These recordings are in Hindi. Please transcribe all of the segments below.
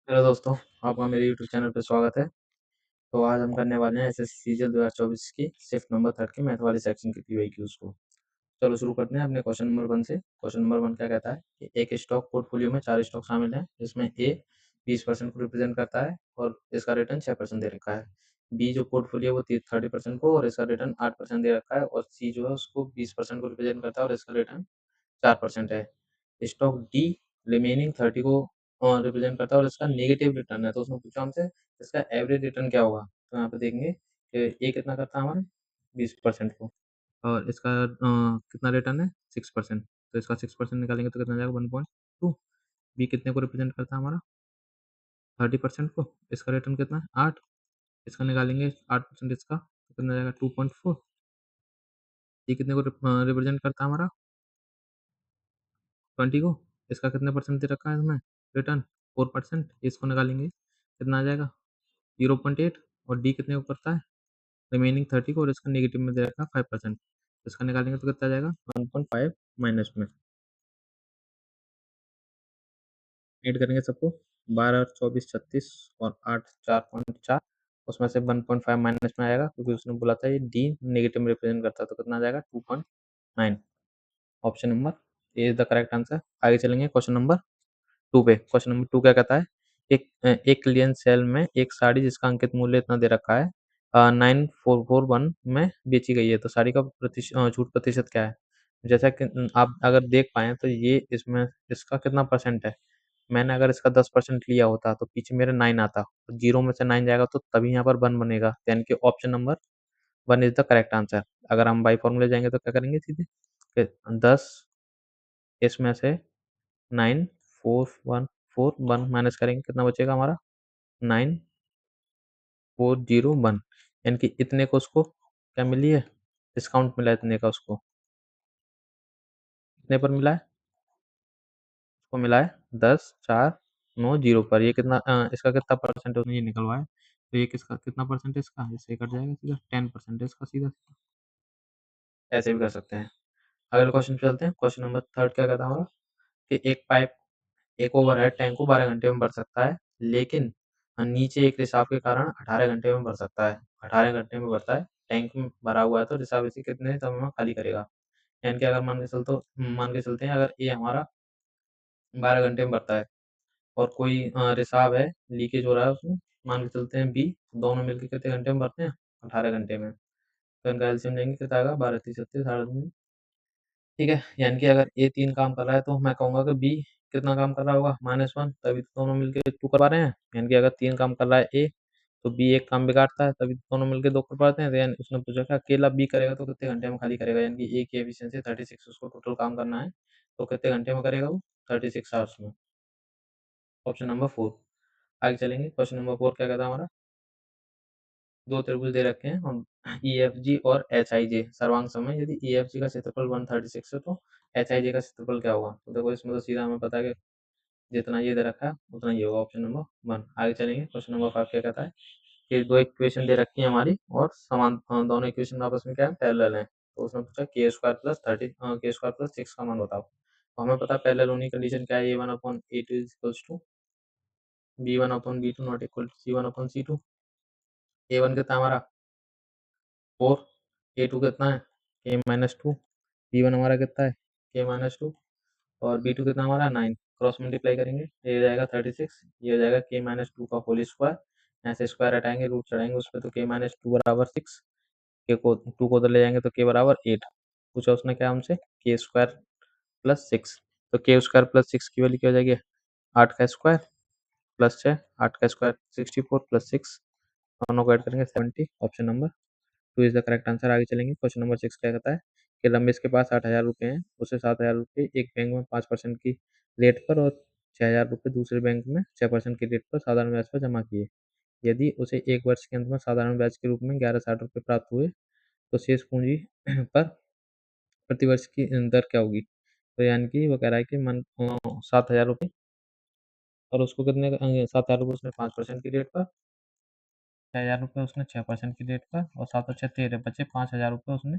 हेलो दोस्तों, आपका मेरे यूट्यूब चैनल पे स्वागत है। तो आज हम करने वाले हैं एसएससी सीजीएल 2024 की शिफ्ट नंबर 3 की मैथ वाले सेक्शन की पीवाईक्यूज को। चलो शुरू करते हैं अपने क्वेश्चन नंबर 1 से। क्वेश्चन नंबर 1 क्या कहता है कि एक स्टॉक पोर्टफोलियो में 4 स्टॉक शामिल हैं, जिसमें ए 20% को रिप्रेजेंट करता है और इसका रिटर्न 6% दे रखा है। बी जो पोर्टफोलियो वो 30% को और इसका रिटर्न 8% दे रखा है, और सी जो है उसको 20% को रिप्रेजेंट करता है और इसका रिटर्न 4% है। स्टॉक डी रिमेनिंग 30 को रिप्रेजेंट करता है और इसका नेगेटिव रिटर्न है। तो उसने पूछा हमसे इसका एवरेज रिटर्न क्या होगा। तो यहाँ पे देखेंगे कि ए कितना करता है हमारा 20% को, और इसका कितना रिटर्न है 6%। तो इसका 6% निकालेंगे तो कितना जाएगा 1.2। बी कितने को रिप्रेजेंट करता है हमारा 30% को, इसका रिटर्न कितना है 8। इसका निकालेंगे 8% इसका तो कितना जाएगा 2.4। ये कितने को रिप्रेजेंट करता है हमारा 20 को, इसका कितने परसेंट दे रखा है इसमें रिटर्न 4%। इसको निकालेंगे कितना आ जाएगा 0.8। और डी कितने को करता है रिमेनिंग 30 को, और इसका नेगेटिव में दे रखा है 5%। इसका निकालेंगे तो कितना आ जाएगा 1.5 माइनस में। ऐड करेंगे सबको 12 24 36 और 8 4.4, उसमें से 1.5 माइनस में आएगा क्योंकि उसने बोला था ये डी नेगेटिव में रिप्रेजेंट करता है। तो कितना आ जाएगा 2.9। Option number a is the correct answer. आगे चलेंगे क्वेश्चन नंबर 2 पे। क्वेश्चन नंबर 2 क्या कहता है, एक क्लियरेंस सेल में एक साड़ी जिसका अंकित मूल्य इतना दे रखा है 9441 में बेची गई है। तो साड़ी का छूट प्रतिशत क्या है। जैसा कि आप अगर देख पाएँ तो ये इसमें इसका कितना परसेंट है। मैंने अगर इसका 10% लिया होता तो पीछे मेरे 9 आता, तो 0 में से 9 जाएगा तो तभी यहाँ पर 1 बनेगा, यानी कि option number 1 is the correct answer. अगर हम बाय फॉर्मूले जाएँगे तो क्या करेंगे सीधे कि 10 इसमें से 9441 माइनस करेंगे कितना बचेगा हमारा 9401, यानी कि इतने को उसको क्या मिली है डिस्काउंट मिला है इतने का उसको। कितने पर मिला है उसको मिला है 10,490 पर। ये कितना इसका कितना परसेंट है उसने ये निकलवाया। तो ये किसका कितना परसेंट है इसका, इससे कट जाएगा सीधा 10% है इसका सीधा सीधा। ऐसे भी कर सकते हैं। अगले क्वेश्चन पे चलते हैं। क्वेश्चन नंबर 3 क्या कहता है हमारा कि एक ओवरहेड टैंक को 12 घंटे में भर सकता है, लेकिन नीचे एक रिसाव के कारण 18 घंटे में भर सकता है। 18 घंटे में भरता है, टैंक में भरा हुआ है, तो रिसाव इसे कितने समय में खाली करेगा। यानी कि अगर मान के चलते हैं अगर ये हमारा 12 घंटे में भरता है और कोई रिसाव है, लीकेज हो रहा है उसमें, मान के चलते हैं बी, दोनों मिलके कितने घंटे में भरते हैं 18 घंटे में। तो इनका एलसीएम लेंगे कितना आएगा 12 3 36 3.5। ठीक है, यानी कि अगर ए 3 काम कर रहा है तो मैं कहूँगा कि बी कितना काम कर रहा होगा -1, तभी तो दोनों मिलके 2 कर पा रहे हैं। यानी कि अगर 3 काम कर रहा है ए, तो बी 1 काम बिगाड़ता है, तभी तो दोनों मिलके 2 कर पाते हैं। तो यानी उसने पूछा कि अकेला बी करेगा तो कितने घंटे में खाली करेगा, यानी कि ए की एफिशिएंसी 36, उसको टोटल काम करना है, तो कितने घंटे में करेगा वो 36 आवर्स में। Option number 4। आगे चलेंगे। क्वेश्चन नंबर 4 क्या कहता है हमारा, 2 त्रिभुज दे रखे हैं और ईएफजी और एचआईजे सर्वांग समय, यदि ईएफजी का क्षेत्रफल 136 है तो एचआईजे का क्षेत्रफल क्या होगा। तो देखो इसमें तो सीधा हमें पता है कि जितना ये दे रखा है उतना ये होगा, ऑप्शन नंबर 1। आगे चलेंगे। क्वेश्चन नंबर 5 क्या कहता है कि 2 इक्वेशन दे रखी है हमारी और समान दोनों इक्वेशन आपस में क्या है पैरेलल हैं। तो उसने पूछा के स्क्वायर प्लस 6 का मान बताओ। तो हमें पता है पैरेलल होने की कंडीशन क्या है, a1/a2 is equals to b1/b2 not equal to c1/c2। a1 कितना है हमारा 4, a2 कितना है k-2, b1 हमारा कितना है k-2 और b2 कितना हमारा 9। क्रॉस मल्टीप्लाई करेंगे ये हो जाएगा 36, ये हो जाएगा k-2 का होल स्क्वायर। यहाँ से स्क्वायर हटाएंगे रूट चढ़ाएंगे उस पर, तो k-2 बराबर 6, के को 2 को उधर ले जाएंगे तो k बराबर 8। पूछा उसने क्या हमसे के स्क्वायर प्लस 6, तो के स्क्वायर प्लस 6 की वैल्यू क्या हो जाएगी 8 का स्क्वायर प्लस 6, 8 का स्क्वायर 64 प्लस 6, दोनों को ऐड करेंगे 70। Option number 2 is the correct answer. आगे चलेंगे। क्वेश्चन नंबर 6 क्या कहता है कि रमेश के पास 8,000 रुपये हैं, उसे 7,000 रुपये एक बैंक में 5% की रेट पर और 6,000 रुपये दूसरे बैंक में 6% की रेट पर साधारण ब्याज पर जमा किए। यदि उसे 1 वर्ष के अंत में साधारण ब्याज के रूप में 1160 रुपये प्राप्त हुए, तो शेष पूंजी पर प्रतिवर्ष की दर क्या होगी। तो यानी कि वो कह रहा है कि 7,000 रुपये, और उसको कितने 7,000 रुपये उसने 5% की रेट पर, 6,000 रुपये उसने 6% की रेट पर, और 7 और 6 13 बचे 5,000 रुपये उसने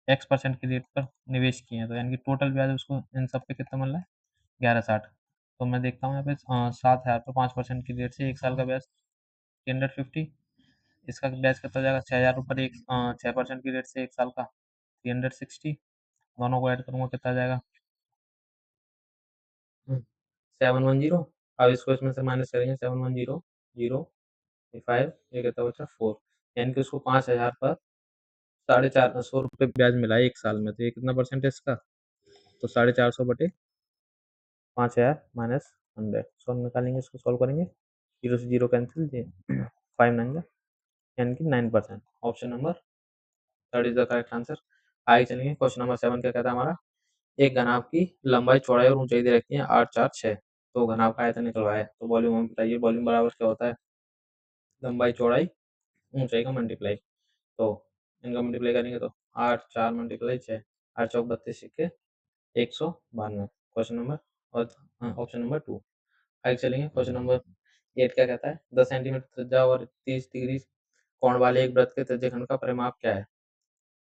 x% की रेट पर निवेश किए हैं। तो यानी कि टोटल ब्याज उसको इन सब पे कितना मिल रहा है 1160। तो मैं देखता हूँ यहाँ पे 7,000 पर 5% की रेट से 1 साल का ब्याज 350। इसका ब्याज कितना हो जाएगा 6,000 ऊपर 6% की रेट से 1 साल का 360। दोनों को ऐड करूँगा कितना आ जाएगा 710। अब इसको इसमें से माइनस करेंगे 710 0 5 ये कितना बचा 4, यानी कि उसको 5,000 पर 450 रुपये ब्याज मिला है 1 साल में। तो ये कितना परसेंट है इसका, तो 450 बटे 5,000 माइनस 100 सॉल्व निकालेंगे, इसको सॉल्व करेंगे, 0 से 0 कैंसिल, 5 9 यानी कि 9%। Option number third is the correct answer. आगे चलेंगे, क्वेश्चन नंबर 7 क्या कहता है हमारा, एक घनाभ की लंबाई चौड़ाई और ऊंचाई दे रखी है 8 4 6। तो घनाभ का आयतन निकलवाया है, तो वॉल्यूम हमें बताइए, वॉल्यूम बराबर क्या होता है, लंबाई चौड़ाई ऊंचाई का मल्टीप्लाई। तो इनका मल्टीप्लाई करेंगे तो 8 4 मल्टीप्लाई 6, 8 चौक 32 सिक्के 192। क्वेश्चन नंबर और ऑप्शन नंबर 2। आगे चलेंगे, क्वेश्चन नंबर 8 क्या कहता है, 10 सेंटीमीटर त्रिज्या और 30 डिग्री कोण वाले एक वृत्त के त्रिज्याखंड का परिमाप क्या है।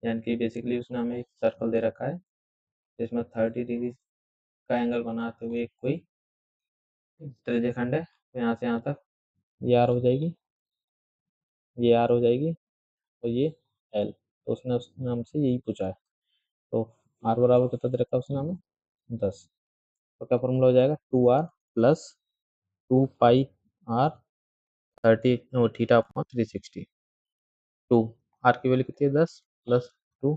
यानी कि बेसिकली उसने हमें एक सर्कल दे रखा है जिसमें 30 डिग्री का एंगल बनाते हुए एक कोई त्रिज्याखंड है। तो यहाँ से यहाँ तक ये आर हो जाएगी, ये आर हो जाएगी और ये एल। तो उसने हमसे यही पूछा है। तो आर बराबर कितना दे रखा है उसने हमें 10। तो क्या फॉर्मूला हो जाएगा 2r plus 2 pi r 30 theta upon 360। 2 r की वैल्यू कितनी है 10 प्लस 2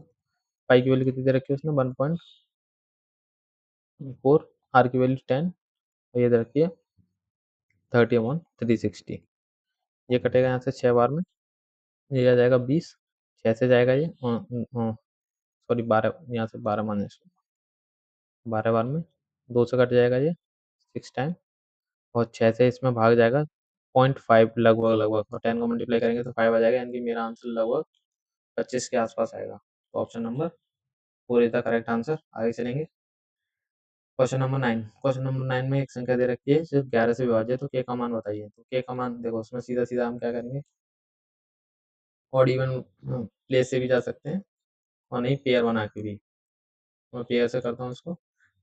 पाई की वैल्यू कितनी दे रखी है उसने 1.4, आर की वैल्यू 10 और ये दे रखी है 30 अपॉन 360। ये कटेगा यहाँ से 6 बार में, ये आ जाएगा 20, 6 से जाएगा ये सॉरी 12, यहाँ से 12 माइनस 12 बार में 2 से कट जाएगा ये 6 टाइम, और 6 से इसमें भाग जाएगा 0.5 लगभग लगभग, और 10 को मल्टीप्लाई करेंगे तो 5 आ जाएगा, यानी कि मेरा आंसर लगभग 25 के आसपास आएगा। तो option number 4 is the correct answer. आगे चलेंगे, क्वेश्चन नंबर 9। क्वेश्चन नंबर 9 में एक संख्या दे रखी है सिर्फ 11 से विभाज्य है, तो के का मान बताइए। तो के का मान देखो, उसमें सीधा सीधा हम क्या करेंगे, ऑड इवन प्लेस से भी जा सकते हैं और नहीं पेयर बना के भी। मैं पेयर से करता हूँ इसको,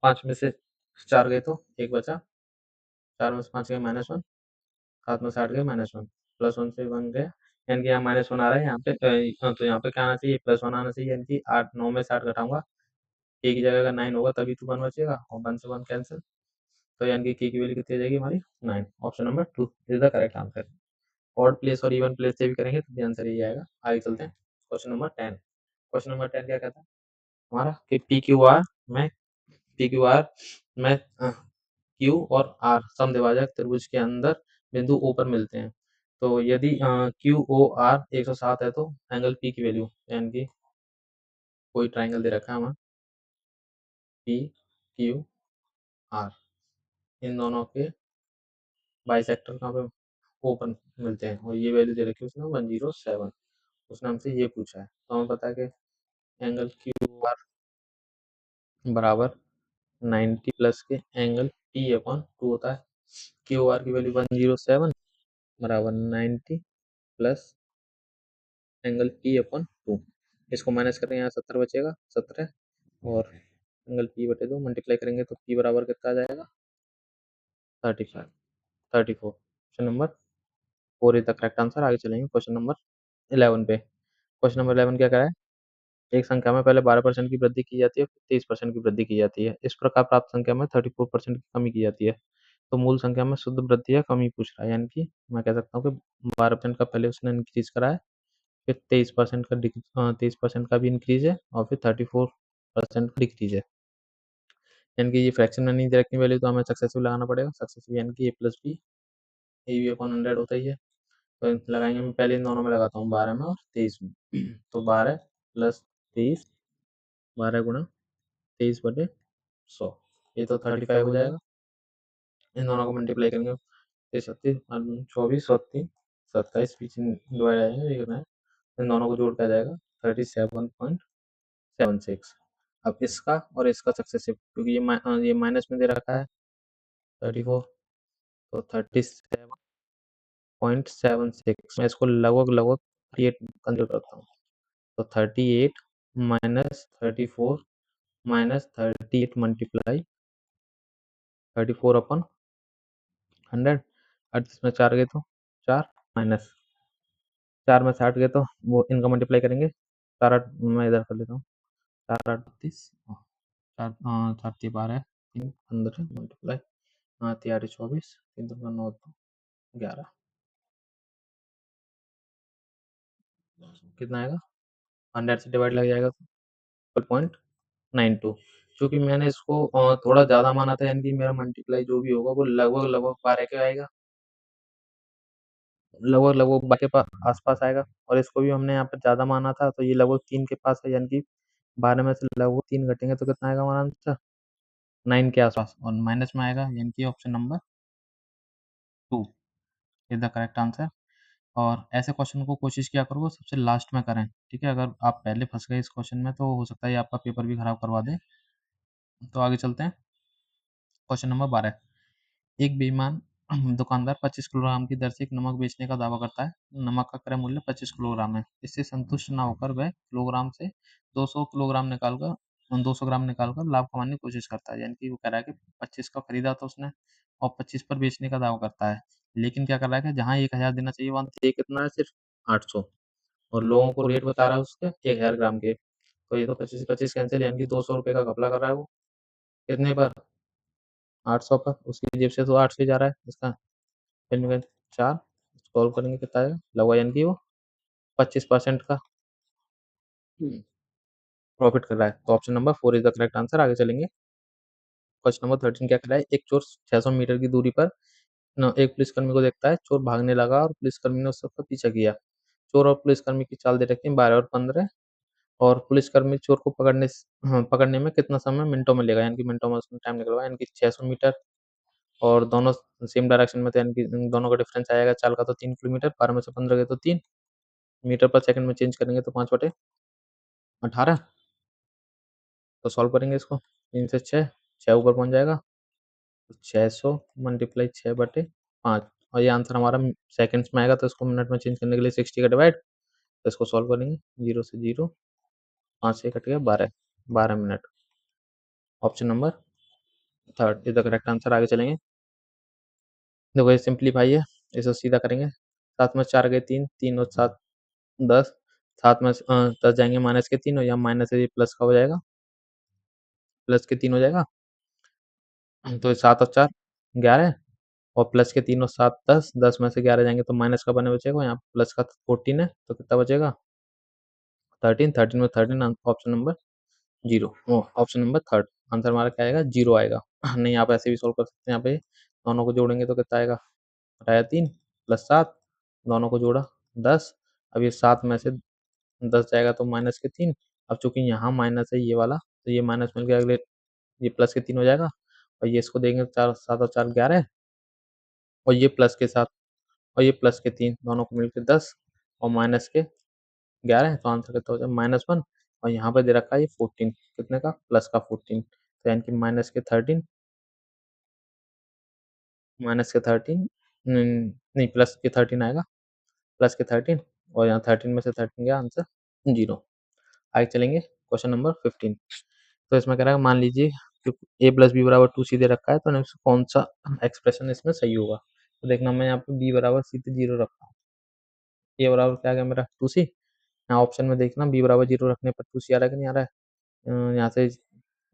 5 में से 4 गए तो 1 बचा, 4 में से 5 गए -1, 7 में से 8 गए -1, +1 से 1 गया, यानी कि यहाँ -1 आ रहा है यहाँ पे। तो यहाँ पे क्या आना चाहिए, +1 आना चाहिए, यानी कि 8 9 में से 8 घटाऊंगा, के की जगह अगर 9 होगा तभी तो 1 बचेगा, और 1 से 1 कैंसिल, तो यानी कि के की वैल्यू कितनी आ जाएगी हमारी 9। Option number 2 is the correct answer. Odd place और इवन प्लेस से भी करेंगे तो आंसर यही आएगा। आगे चलते हैं, क्वेश्चन नंबर 10। क्वेश्चन नंबर 10 क्या कहता है हमारा, कि पी क्यू आर में क्यू और आर समद्विभाजक त्रिभुज के अंदर बिंदु ओ पर मिलते हैं। तो यदि क्यू ओ आर 107 है तो एंगल पी की वैल्यू, यानी कि कोई ट्राइंगल दे रखा है हमें पी क्यू आर, इन दोनों के बाइसेक्टर कहाँ पे ओ पर मिलते हैं, और ये वैल्यू दे रखी है उसने 107। उसने हमसे ये पूछा है, तो हमें पता है कि एंगल क्यू आर बराबर 90 प्लस के एंगल पी अपॉन 2 होता है। क्यू आर की वैल्यू 107 बराबर 90 प्लस एंगल पी अपॉन 2। इसको माइनस करेंगे, यहाँ 70 बचेगा, 17, और एंगल पी बटे 2 मल्टीप्लाई करेंगे तो पी बराबर कितना आ जाएगा 35 34। Option number 4 is the correct answer. आगे चलेंगे क्वेश्चन नंबर 11 पे। क्वेश्चन नंबर 11 क्या करा है, एक संख्या में पहले 12% की वृद्धि की जाती है, फिर 23% की वृद्धि की जाती है। इस प्रकार प्राप्त संख्या में 34% की कमी की जाती है। तो मूल संख्या में शुद्ध वृद्धि या कमी पूछ रहा है, यानी कि मैं कह सकता हूँ कि 12% का पहले उसने इंक्रीज करा है, फिर 23% का 23% का भी इंक्रीज है, और फिर 34% का डिक्रीज है। यानी कि ये फ्रैक्शन में नहीं दे रखी वैल्यू, तो हमें सक्सेसिव लगाना पड़ेगा। सक्सेसिव यानी कि A plus B, A B upon 100 होता ही है। तो लगाएंगे, मैं पहले इन दोनों में लगाता हूँ 12 में और 23 में। तो 12 प्लस 23, 12 गुणा 23 बटे 100, ये तो 35 हो जाएगा। इन दोनों को मल्टीप्लाई करेंगे, 36 24 और 3 27, पीछे डिवाइड आएंगे, ये कितना है, इन दोनों को जोड़ के आ जाएगा 37.76। अब इसका और इसका सक्सेसिव, क्योंकि ये माइनस में दे रखा है 34, तो 37.76 मैं इसको लगभग लगभग 38 कंसिडर करता हूँ। तो 38 माइनस 34 माइनस 38 मल्टीप्लाई 34 अपन 100, 38 में 4 गए तो 4 माइनस 4 में 60 गए तो वो इनका मल्टीप्लाई करेंगे। 4 8 मैं इधर कर लेता हूँ। 4 8 32 4 4 3 12 3 15 मल्टीप्लाई 3 8 24 3 2 9 2 11 कितना आएगा? 100 से डिवाइड लग जाएगा तो 12.92। चूँकि मैंने इसको थोड़ा ज़्यादा माना था, यानी कि मेरा मल्टीप्लाई जो भी होगा वो लगभग 12 के आएगा। लगभग 12 के आस-पास आएगा, और इसको भी हमने यहाँ पे ज़्यादा माना था, तो ये लगभग 3 के पास है, यानी कि 12 में से लगभग 3 घटेंगे तो कितना आएगा हमारा आंसर? 9 के आस-पास, और माइनस में आएगा, यानी कि option number 2 is the correct answer. और ऐसे क्वेश्चन को कोशिश किया करो सबसे लास्ट में करें, ठीक है? अगर आप पहले फँस गए इस क्वेश्चन में तो हो सकता है ये आपका पेपर भी खराब करवा दे। तो आगे चलते हैं। क्वेश्चन नंबर 12, एक बेईमान दुकानदार 25 किलोग्राम की दर से एक नमक बेचने का दावा करता है। नमक का क्रय मूल्य 25 किलोग्राम है। इससे संतुष्ट ना होकर वह किलोग्राम से 200 किलोग्राम निकालकर 200 ग्राम निकालकर लाभ कमाने की कोशिश करता है। यानी कि वो कह रहा है कि 25 का खरीदा था उसने और 25 पर बेचने का दावा करता है। लेकिन क्या कर रहा है कि जहाँ 1000 देना चाहिए वहाँ दे कितना है, सिर्फ 800, और लोगों को रेट बता रहा है उसके 1000 ग्राम के। तो ये तो 25-25 कैंसिल, यानी कि 200 रुपए का घपला कर रहा है वो। कितने पर? 800 पर। उसकी जेब से तो 800 ही जा रहा है इसका। फिर में 4 सॉल्व करेंगे कितना आएगा? लगभग यानी कि वो 25% का प्रॉफिट कर रहा है। तो option number 4 is the correct answer. आगे चलेंगे। क्वेश्चन नंबर 13 क्या कह रहा है? एक चोर 600 मीटर की दूरी पर एक पुलिसकर्मी को देखता है। चोर भागने लगा और पुलिसकर्मी ने उसका पीछा किया। चोर और पुलिसकर्मी की चाल दे रखी है 12 और 15, और पुलिसकर्मी चोर को पकड़ने में कितना समय मिनटों में लेगा, यानी कि मिनटों में उसने टाइम निकलवाया, यानी कि 600 मीटर, और दोनों सेम डायरेक्शन में थे, यानी कि इन दोनों का डिफरेंस आएगा चाल का, तो 3 किलोमीटर, 12 में से 15 गए तो 3 मीटर पर सेकंड में चेंज करेंगे तो 5/18। तो सॉल्व करेंगे इसको। 3 से 6, 6 ऊपर पहुँच जाएगा, तो 600 मल्टीप्लाई 6/5, और ये आंसर हमारा सेकंड्स में आएगा, तो इसको मिनट में चेंज करने के लिए 60 का डिवाइड, तो इसको सॉल्व करेंगे। 0 से 0, 5 से कट गया 12, 12 minute. Option number 3 is the correct answer. आगे चलेंगे। देखो ये सिंपलीफाई है, इसे सीधा करेंगे। 7 में 4 गए 3, 3 और 7 10, 7 में 10 जाएँगे माइनस के 3, और यहाँ माइनस है, ये प्लस का हो जाएगा, प्लस के 3 हो जाएगा। तो 7 और 4 11, और प्लस के 3 और 7 10, 10 में से 11 जाएँगे तो माइनस का बने बचेगा, यहाँ प्लस का 14 है, तो कितना बचेगा? 13, 13 में 13, option number 0, option number 3 answer हमारा क्या आएगा? 0 आएगा। नहीं, आप ऐसे भी सॉल्व कर सकते हैं, यहाँ पे दोनों को जोड़ेंगे तो कितना आएगा? घटाया 3 प्लस 7, दोनों को जोड़ा 10, अब ये 7 में से 10 जाएगा तो माइनस के 3, अब चूँकि यहाँ माइनस है ये वाला, तो ये माइनस मिल के अगले ये प्लस के 3 हो जाएगा, और ये इसको देंगे 4 7 और 4 11, और ये प्लस के 7 और ये प्लस के 3 दोनों को मिलके 10 और माइनस के 11, तो आंसर कितना हो जाएगा? -1, और यहाँ पे दे रखा है ये 14, कितने का? प्लस का 14, तो यानी कि -13 नहीं, प्लस के 13 आएगा, प्लस के 13, और यहाँ 13 में से 13 गया, आंसर 0। आगे चलेंगे। क्वेश्चन नंबर 15, तो इसमें कह रहा है मान लीजिए कि a प्लस बी बराबर 2c दे रखा है, तो नेक्स्ट कौन सा एक्सप्रेशन इसमें सही होगा? तो देखना, मैं यहाँ पे b बराबर c पे 0 रखा हूँ, a बराबर क्या आ गया मेरा 2c, यहाँ ऑप्शन में देखना b बराबर 0 रखने पर 2c आ रहा है कि नहीं आ रहा है? यहाँ से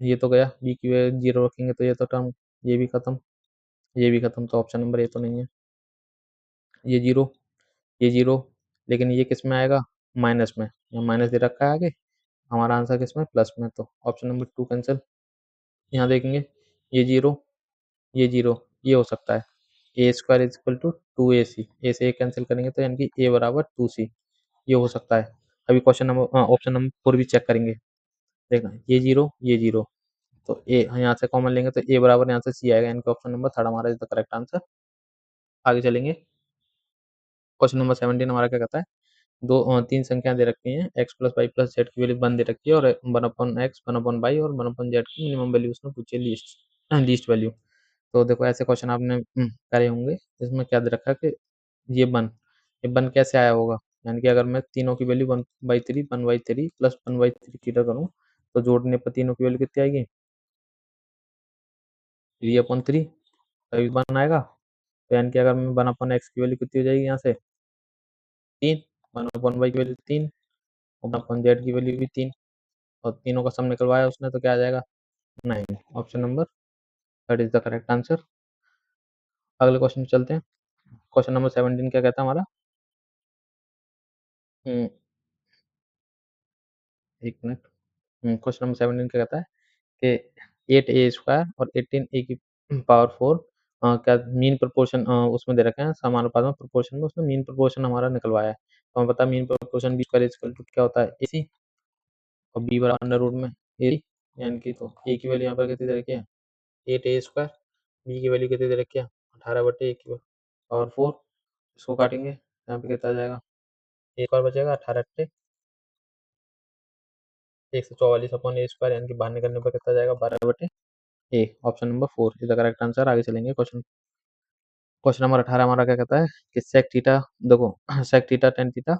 ये तो गया, b की वजह 0 रखेंगे तो ये तो टर्म, ये भी खत्म, ये भी खत्म, तो ऑप्शन नंबर ए तो नहीं है। ये 0, ये 0, लेकिन ये किस में आएगा? माइनस में, यहाँ माइनस दे रखा है आगे, हमारा आंसर किस में? प्लस में, तो ऑप्शन नंबर 2 कैंसिल। यहाँ देखेंगे, ये 0, ये 0, ये हो सकता है A square is equal to 2ac, A से ए कैंसिल करेंगे तो यानी कि ए बराबर 2c, ये हो सकता है। अभी क्वेश्चन नंबर ऑप्शन नंबर 4 भी चेक करेंगे। देखना, ये 0, ये 0, तो ए यहाँ से कॉमन लेंगे तो ए बराबर यहाँ से सी आएगा, यानी कि ऑप्शन नंबर 3 हमारा इज द करेक्ट आंसर। आगे चलेंगे। क्वेश्चन नंबर 17 हमारा क्या कहता है? 3 संख्या दे रखी हैं, x plus y plus z की वैल्यू 1 दे रखी है, और 1/x 1/y और 1/z की मिनिमम वैल्यू उसने पूछी है, लीस्ट वैल्यू। तो देखो ऐसे क्वेश्चन आपने करे होंगे। इसमें क्या दे रखा है कि ये 1, ये 1 कैसे आया होगा? यानी कि अगर मैं तीनों की वैल्यू 1/3 1/3 प्लस 1/3 कंसीडर करूँ, तो जोड़ने पर तीनों की वैल्यू कितनी आएगी? 3/3, तभी 1 आएगा। तो यानी कि अगर मैं 1/x की वैल्यू कितनी हो जाएगी यहाँ से 3, 1/y की वैल्यू 3, 1/z की वैल्यू भी 3 और तीनों का सम निकलवाया उसने तो क्या आ जाएगा 9। Option number that is the correct answer. अगले क्वेश्चन पे चलते हैं। क्वेश्चन नंबर 17 क्या कहता है हमारा? हम्म, एक मिनट। क्वेश्चन नंबर 17 क्या कहता है कि 8a² और 18a की पावर 4 क्या मीन प्रोपोर्शन उसमें दे रखे हैं समानुपात में प्रोपोर्शन में उसने मीन प्रोपोर्शन हमारा निकलवाया है। तो हमें पता है mean proportion b square equal to क्या होता है AC और बी बराबर अंडर रूट में ए, यानी कि तो ए की वैल्यू यहाँ पर कितनी दे रखी है 8a², बी की वैल्यू कितनी दे रखी है 18/a की पावर 4। इसको काटेंगे यहाँ पे कितना आ जाएगा एक और बचेगा 18 144/a² यानी कि बाहर निकलने पर कितना जाएगा 12/a। Option number 4 is the correct answer. आगे चलेंगे क्वेश्चन क्वेश्चन नंबर 18 हमारा क्या कहता है कि सेक थीटा देखो सेक थीटा टेन थीटा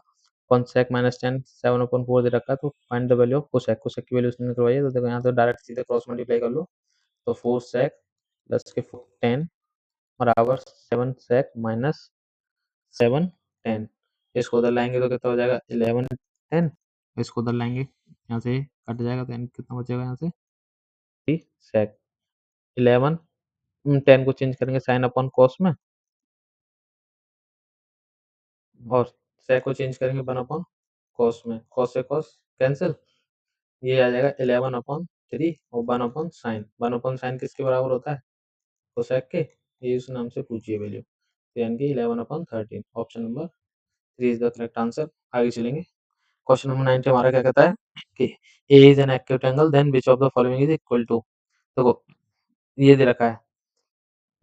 कौन सेक माइनस टेन 7/4 दे रखा है तो find the value of cosec cosec की वैल्यू उसने निकलवाई है। तो देखो यहाँ तो डायरेक्ट सीधे क्रॉस मल्टीप्लाई कर लो तो 4 सेक प्लस के 10 बराबर 7 सेक माइनस 7 10। इसको उधर लाएंगे तो कितना हो जाएगा 11 10। इसको उधर लाएंगे यहाँ से कट जाएगा तो कितना बचेगा यहाँ से 3 सेक 11 10 को चेंज करेंगे साइन अपॉन कॉस में और सेक को चेंज करेंगे 1 अपॉन कॉस में कॉस से कॉस कैंसिल ये आ जाएगा 11/3 और 1/sin 1/sin किसके बराबर होता है कोसेक के ये उस नाम से पूछिए वैल्यू तो यानी कि 11/13 option number 3 is the correct answer. आगे चलेंगे क्वेश्चन नंबर 19 हमारा क्या कहता है कि A is an acute angle then which of the following is equal to देखो ये दे रखा है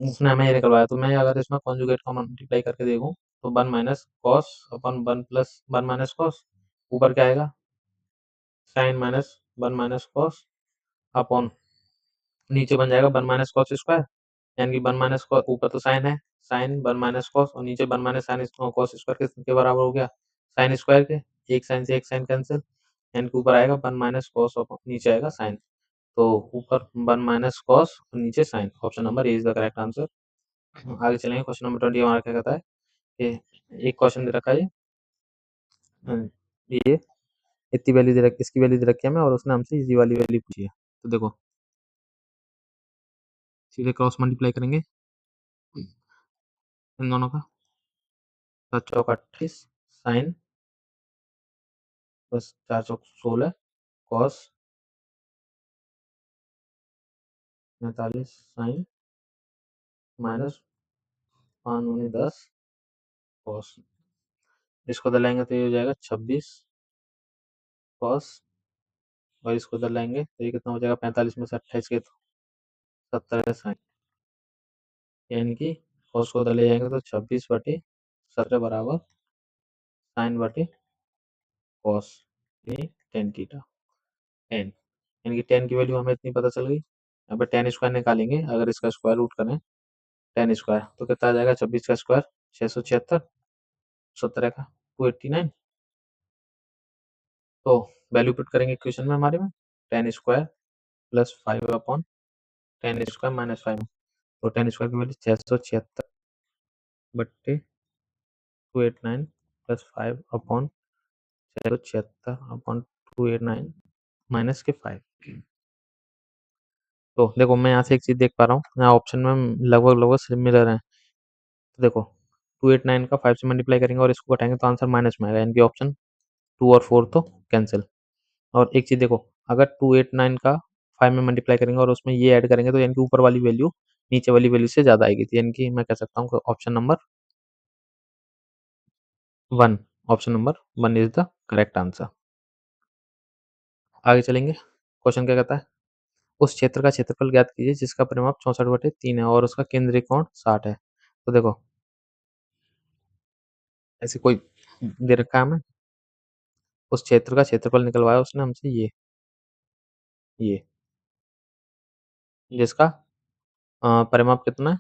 उसने हमें ये निकलवाया तो मैं अगर इसमें कॉन्जुगेट का मल्टीप्लाई करके देखूं तो 1 minus cos upon 1 plus 1 minus cos ऊपर क्या आएगा sine minus 1 minus cos upon नीचे बन जाएगा 1 माइनस कॉस स्क्वायर यानी कि 1 माइनस कॉस ऊपर तो साइन है साइन 1 माइनस कॉस और नीचे 1 माइनस साइन कॉस स्क्वायर किसके बराबर हो गया साइन स्क्वायर के एक साइन से एक साइन कैंसिल यानी कि ऊपर आएगा 1 माइनस कॉस और नीचे आएगा साइन तो ऊपर 1 माइनस कॉस और नीचे sine option number a is the correct answer. आगे चलेंगे क्वेश्चन नंबर 20 हमारा क्या कहता है कि एक क्वेश्चन दे रखा है ये इतनी वैल्यू दे रखी इसकी वैल्यू दे रखी है हमें और उसने हमसे इसी वाली वैल्यू पूछी है तो देखो सीधे क्रॉस मल्टीप्लाई करेंगे इन दोनों का 7 चौक 28 साइन प्लस 4 चौक 16 कॉस 45 साइन माइनस 5 दूनी 10 कॉस इसको दलाएंगे तो ये हो जाएगा 26 कॉस और इसको दलाएंगे तो ये कितना हो जाएगा 45 में से 28 के तो 17 साइन यानी कि कॉस को दले जाएंगे तो 26/17 बराबर साइन बटे कॉस टेन थीटा 10 यानी कि 10 की वैल्यू हमें इतनी पता चल गई। यहाँ पे 10² निकालेंगे अगर इसका स्क्वायर रूट करें 10² तो कितना आ जाएगा 26 का स्क्वायर 676 17 का 289 तो वैल्यू पुट करेंगे इक्वेशन में हमारे में 10² प्लस 5/10² माइनस 5 तो 10² की वैल्यू 676 बट्टे 289 प्लस 5/676/289 माइनस के 5। तो देखो मैं यहाँ से एक चीज देख पा रहा हूँ यहाँ ऑप्शन में लगभग लगभग सिमिलर है तो देखो 289 का 5 से मल्टीप्लाई करेंगे और इसको घटाएंगे तो आंसर माइनस में आएगा यानी कि ऑप्शन 2 और 4 तो कैंसिल। और एक चीज देखो अगर 289 का 5 में मल्टीप्लाई करेंगे और उसमें ये ऐड करेंगे तो यानी कि ऊपर वाली वैल्यू नीचे वाली वैल्यू से ज्यादा आएगी तो यानी कि मैं कह सकता हूँ कि option number 1 option number 1 is the correct answer. आगे चलेंगे क्वेश्चन क्या कहता है उस क्षेत्र का क्षेत्रफल ज्ञात कीजिए जिसका परिमाप 64/3 है और उसका केंद्रीय कोण 60 है। तो देखो ऐसे कोई दे रखा है हमें उस क्षेत्र का क्षेत्रफल निकलवाया उसने हमसे ये जिसका परिमाप कितना है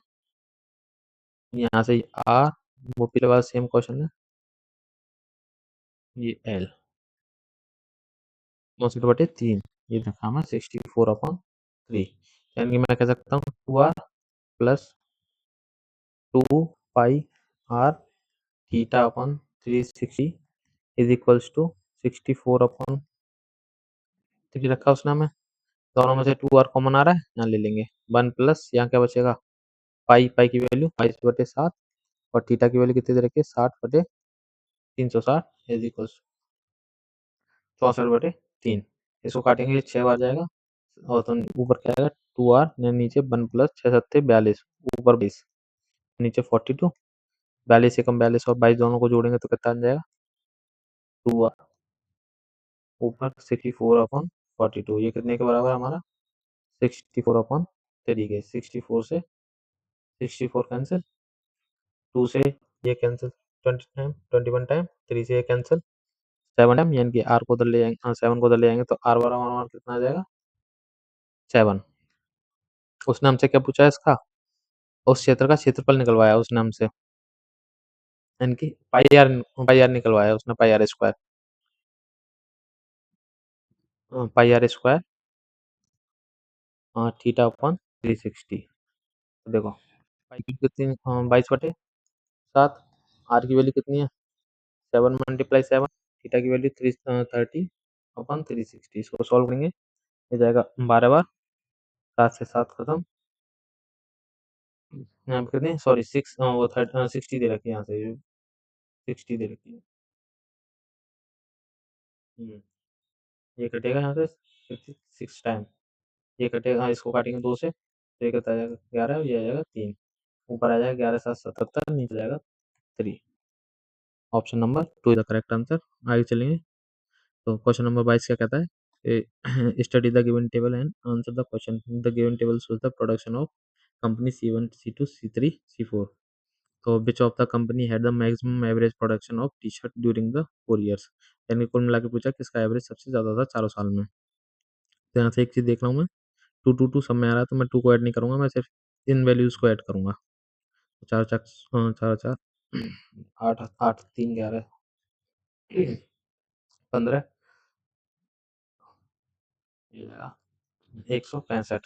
यहाँ से आर वो पिछले वाला सेम क्वेश्चन है ये एल 64/3 ये देखा हमें 64/3 यानी कि मैं कह सकता हूँ 2r plus 2 pi r theta upon 360 is equals to 64 upon 3 रखा उसने हमें। दोनों में से 2r कॉमन आ रहा है, यहाँ ले लेंगे 1 प्लस यहाँ क्या बचेगा, पाई पाई की वैल्यू 22/7 और थीटा की वैल्यू कितनी दे रखी है 60/360 इज इक्वल्स 64/3। इसको काटेंगे ये 6 बार जाएगा और तो ऊपर क्या आएगा 2r, नीचे 1 प्लस 6 सत्ते 42, ऊपर 22, नीचे 42, 42 एकम 42 और 22 दोनों को जोड़ेंगे तो कितना आ जाएगा 2r, ऊपर 64 अपॉन 42। ये कितने के बराबर है हमारा 64 अपॉन 3 के। 64 से 64 कैंसिल, 2 से ये कैंसिल 20 टाइम 21 टाइम, 3 से ये कैंसिल 7 टाइम, यानी कि r को उधर ले जाएंगे, हाँ 7 को उधर ले जाएंगे तो r बराबर हमारा कितना आ जाएगा 7। उसने हमसे क्या पूछा है इसका, उस क्षेत्र का क्षेत्रफल निकलवाया उसने हमसे, यानी कि पाई आर निकलवाया उसने, pi R square, pi R square theta upon 360। तो देखो पाई की कितनी 22/7, आर की वैल्यू कितनी है 7 मल्टीप्लाई 7, थीटा की वैल्यू 30 अपॉन 360। इसको सॉल्व करेंगे ये जाएगा 12 बार, 7 से 7 खत्म, यहाँ पे कितने सॉरी 6 वो 60 दे रखी है, यहाँ से 60 दे रखी है। ये कटेगा यहाँ से 6 टाइम, ये कटेगा, इसको काटेंगे 2 से तो ये कितना आ जाएगा 11, ये आ जाएगा 3, ऊपर आ जाएगा 11 7 77, नीचे जाएगा 3। Option number 2 is the correct answer. आगे चलेंगे तो क्वेश्चन नंबर 22 क्या कहता है, study the given table and answer the question. The given table shows the production of company C1 C2 C3 C4। तो विच of the company had the maximum average production of T shirt during the 4 years, यानी कुल मिला के पूछा किसका एवरेज सबसे ज़्यादा था चारों साल में। तो यहाँ से एक चीज़ देख रहा हूँ मैं, 2 सब में आ रहा है तो मैं 2 को ऐड नहीं करूँगा, मैं सिर्फ इन वैल्यूज़ को ऐड करूँगा। तो 4 4 4 4 8 8 3 11 15 165,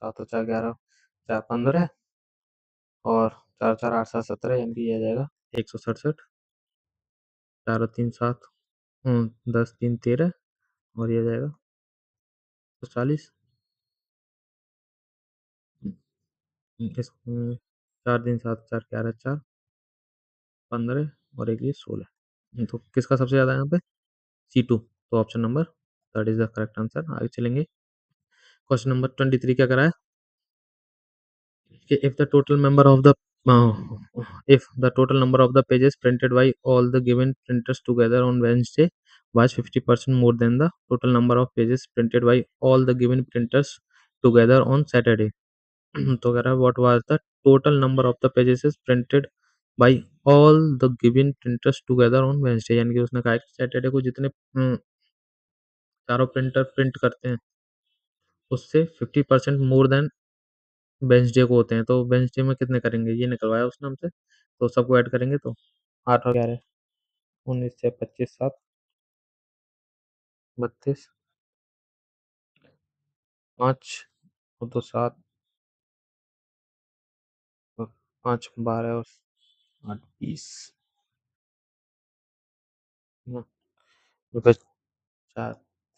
7 और 4 11, 4 15 और 4 4 8 7 17, यानी कि ये आ जाएगा 167, 4 और 3 7, 10 3 13 और ये आ जाएगा 140। इस 4 दिन 7 4 11 4 15 और एक ये 16। तो किसका सबसे ज़्यादा है यहाँ पे C2, तो option number that is the correct answer. आगे चलेंगे क्वेश्चन नंबर 23 क्या करा है कि if the total number of the pages printed by all the given printers together on Wednesday was 50% more than the total number of pages printed by all the given printers together on Saturday। तो कह रहा है what was the total number of the pages is printed by all the given printers together on Wednesday, यानी कि उसने कहा है कि सैटरडे को जितने चारों प्रिंटर प्रिंट करते हैं उससे 50% मोर देन वेंसडे को होते हैं। तो वेंसडे में कितने करेंगे ये निकलवाया उसने हमसे, तो सबको ऐड करेंगे तो 8 और 11 19 से 25 7 32 5 और 2 7 और 5 12 और 8 20 ना, तो फिर 4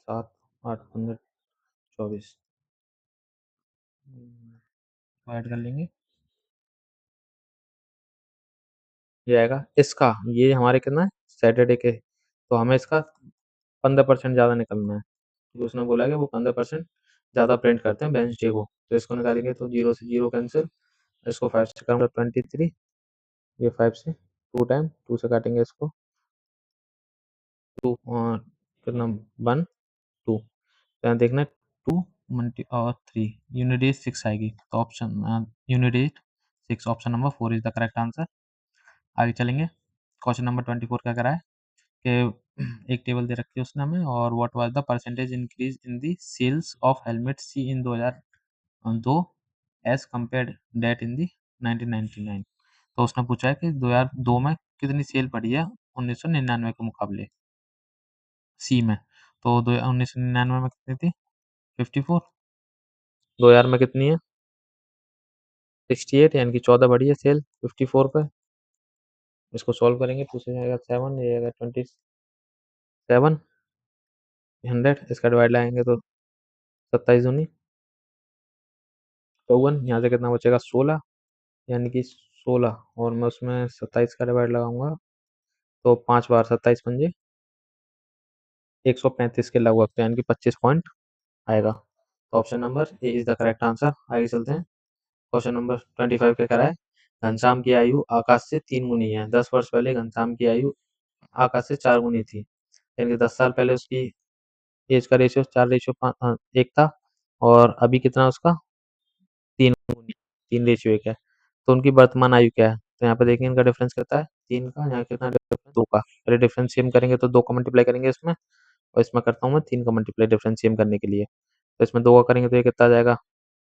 7 8 15 24 ऐड कर लेंगे, ये आएगा इसका, ये हमारे कितना है सैटरडे के, तो हमें इसका 15% ज़्यादा निकलना है, क्योंकि उसने बोला है कि वो 15% ज़्यादा प्रिंट करते हैं वेंसडे को, तो इसको निकालेंगे तो 0 से 0 कैंसिल, इसको 5 से करूँगा 23, ये 5 से 2 टाइम 2 से काटेंगे इसको 2 कितना 1 2, यहाँ देखना 2 मल्टी और 3 यूनिट इज 6 आएगी, तो option unit is 6, option number 4 is the correct answer. आगे चलेंगे क्वेश्चन नंबर 24 क्या करा है कि एक टेबल दे रखी है उसने हमें, और what was the percentage increase in the sales of helmet C in 2002 as compared that in the 1999। तो उसने पूछा है कि 2002 में कितनी सेल बढ़ी है 1999 के मुकाबले सी में। तो 1999 में कितनी थी 54, 2000 में कितनी है 68 यानी कि 14 बढ़ी है सेल 54 पे। इसको सॉल्व करेंगे, 2 से जाएगा 7, ये आएगा 27, 100, इसका डिवाइड लाएँगे तो 27 दूनी 54, यहाँ से कितना बचेगा 16, यानी कि 16 और मैं उसमें 27 का डिवाइड लगाऊँगा तो 5 बार 27 पंजे 135 के लगभग, तो यानी कि 25 पॉइंट आएगा। तो option number A is the correct answer. आगे चलते हैं। क्वेश्चन नंबर 25 क्या कह रहा है? घनश्याम की आयु आकाश से 3 गुनी है। 10 वर्ष पहले घनश्याम की आयु आकाश से 4 गुनी थी। यानी कि 10 साल पहले उसकी एज का रेशियो 4:1 था और अभी कितना उसका 3 गुनी 3 रेशियो 1 है। तो उनकी वर्तमान आयु क्या है? तो यहाँ पे देखिए इनका डिफरेंस कितना है 3 का, यहाँ कितना डिफरेंस 2 का। पहले डिफरेंशिएट करेंगे तो 2 का मल्टीप्लाई करेंगे इसमें और इसमें करता हूँ मैं 3 का मल्टीप्लाई डिफरेंशिएट करने के लिए। तो इसमें 2 का करेंगे तो ये कितना आ जाएगा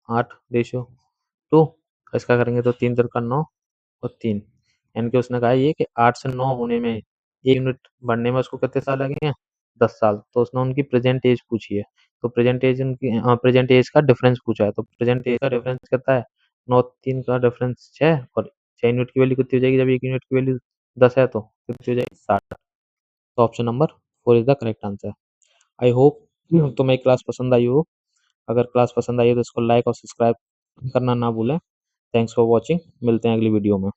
8:2। इसका करेंगे तो 3 तिरका 9 और 3, यानी कि उसने कहा ये कि 8 से 9 होने में 1 यूनिट बढ़ने में उसको कितने साल लगे हैं? 10 साल। तो उसने उनकी प्रेज़ेंट एज पूछी है। तो प्रेज़ेंट एज का डिफरेंस पूछा है। तो प्रेज़ेंट एज का डिफरेंस कितना है? 9 3 का डिफरेंस 6 और 6 यूनिट की वैल्यू कितनी हो जाएगी जब 1 यूनिट की वैल्यू 10 है तो कितनी हो जाएगी 60। तो option number 4 is the correct answer. I hope तुम्हें क्लास पसंद आई हो। अगर क्लास पसंद आई है तो इसको लाइक और सब्सक्राइब करना ना भूलें। Thanks for watching. मिलते हैं अगली वीडियो में।